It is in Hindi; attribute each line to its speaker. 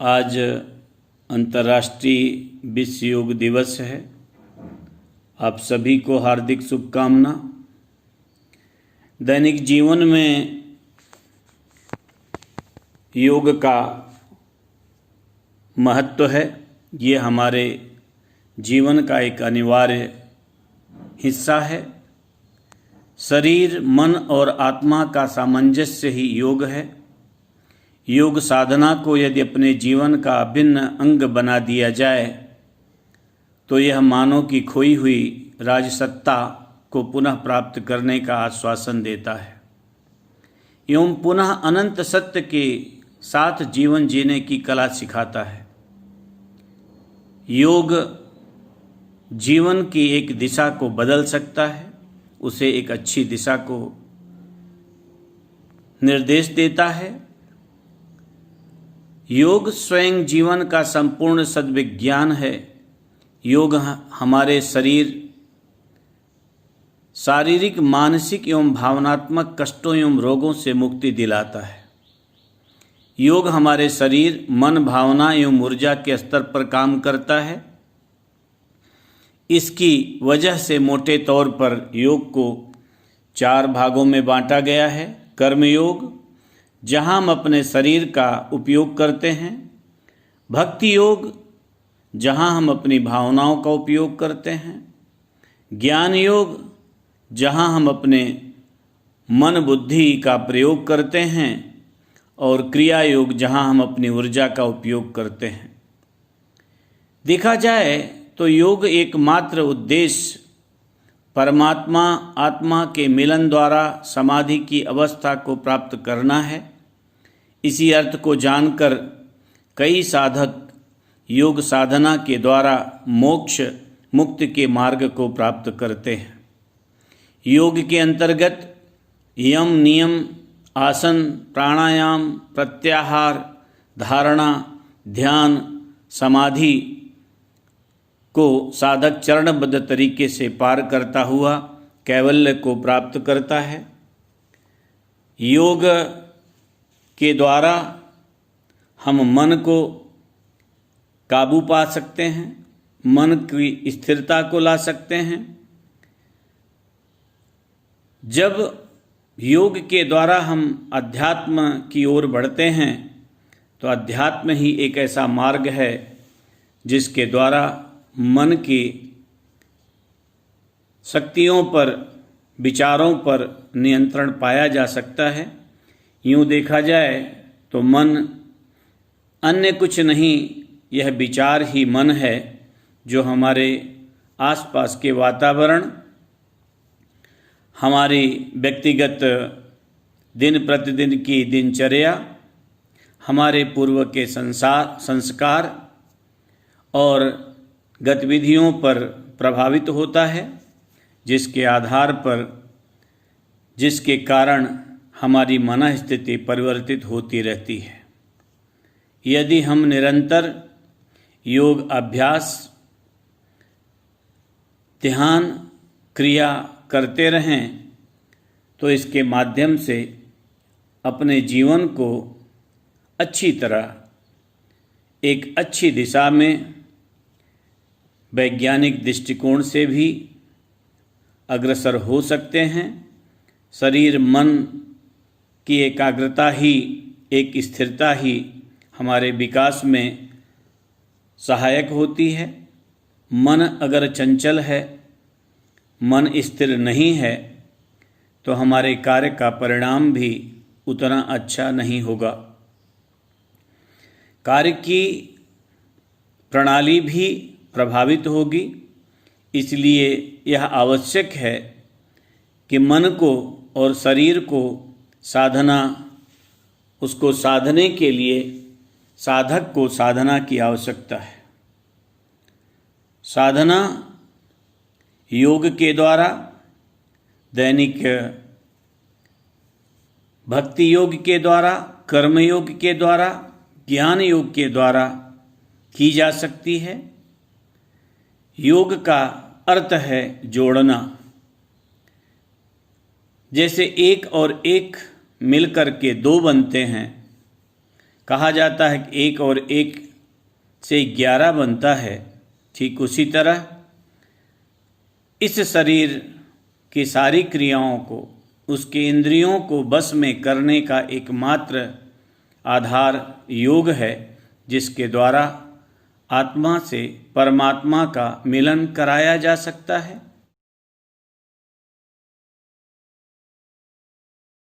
Speaker 1: आज अंतर्राष्ट्रीय विश्व योग दिवस है। आप सभी को हार्दिक शुभकामना। दैनिक जीवन में योग का महत्व है। ये हमारे जीवन का एक अनिवार्य हिस्सा है। शरीर, मन और आत्मा का सामंजस्य ही योग है। योग साधना को यदि अपने जीवन का अभिन्न अंग बना दिया जाए तो यह मानव की खोई हुई राजसत्ता को पुनः प्राप्त करने का आश्वासन देता है एवं पुनः अनंत सत्य के साथ जीवन जीने की कला सिखाता है। योग जीवन की एक दिशा को बदल सकता है, उसे एक अच्छी दिशा को निर्देश देता है। योग स्वयं जीवन का संपूर्ण सद्विज्ञान है। योग हमारे शारीरिक, मानसिक एवं भावनात्मक कष्टों एवं रोगों से मुक्ति दिलाता है। योग हमारे शरीर, मन, भावना एवं ऊर्जा के स्तर पर काम करता है। इसकी वजह से मोटे तौर पर योग को 4 भागों में बांटा गया है। कर्मयोग, जहाँ हम अपने शरीर का उपयोग करते हैं। भक्ति योग, जहाँ हम अपनी भावनाओं का उपयोग करते हैं। ज्ञान योग, जहाँ हम अपने मन बुद्धि का प्रयोग करते हैं। और क्रिया योग, जहाँ हम अपनी ऊर्जा का उपयोग करते हैं। देखा जाए तो योग एकमात्र उद्देश्य परमात्मा आत्मा के मिलन द्वारा समाधि की अवस्था को प्राप्त करना है। इसी अर्थ को जानकर कई साधक योग साधना के द्वारा मोक्ष मुक्ति के मार्ग को प्राप्त करते हैं। योग के अंतर्गत यम, नियम, आसन, प्राणायाम, प्रत्याहार, धारणा, ध्यान, समाधि को साधक चरणबद्ध तरीके से पार करता हुआ कैवल्य को प्राप्त करता है। योग के द्वारा हम मन को काबू पा सकते हैं, मन की स्थिरता को ला सकते हैं। जब योग के द्वारा हम अध्यात्म की ओर बढ़ते हैं तो अध्यात्म ही एक ऐसा मार्ग है जिसके द्वारा मन की शक्तियों पर, विचारों पर नियंत्रण पाया जा सकता है। यूँ देखा जाए तो मन अन्य कुछ नहीं, यह विचार ही मन है जो हमारे आसपास के वातावरण, हमारी व्यक्तिगत दिन प्रतिदिन की दिनचर्या, हमारे पूर्व के संस्कार और गतिविधियों पर प्रभावित होता है, जिसके आधार पर, जिसके कारण हमारी मन स्थिति परिवर्तित होती रहती है। यदि हम निरंतर योग अभ्यास, ध्यान, क्रिया करते रहें तो इसके माध्यम से अपने जीवन को अच्छी तरह एक अच्छी दिशा में वैज्ञानिक दृष्टिकोण से भी अग्रसर हो सकते हैं। शरीर, मन की एकाग्रता ही, एक स्थिरता ही हमारे विकास में सहायक होती है। मन अगर चंचल है, मन स्थिर नहीं है तो हमारे कार्य का परिणाम भी उतना अच्छा नहीं होगा। कार्य की प्रणाली भी प्रभावित होगी। इसलिए यह आवश्यक है कि मन को और शरीर को उसको साधने के लिए साधक को साधना की आवश्यकता है। साधना योग के द्वारा, दैनिक भक्ति योग के द्वारा, कर्म योग के द्वारा, ज्ञान योग के द्वारा की जा सकती है। योग का अर्थ है जोड़ना। जैसे एक और एक मिलकर के 2 बनते हैं, कहा जाता है कि 1 और 1 से 11 बनता है, ठीक उसी तरह इस शरीर की सारी क्रियाओं को, उसके इंद्रियों को बस में करने का एकमात्र आधार योग है, जिसके द्वारा आत्मा से परमात्मा का मिलन कराया जा सकता है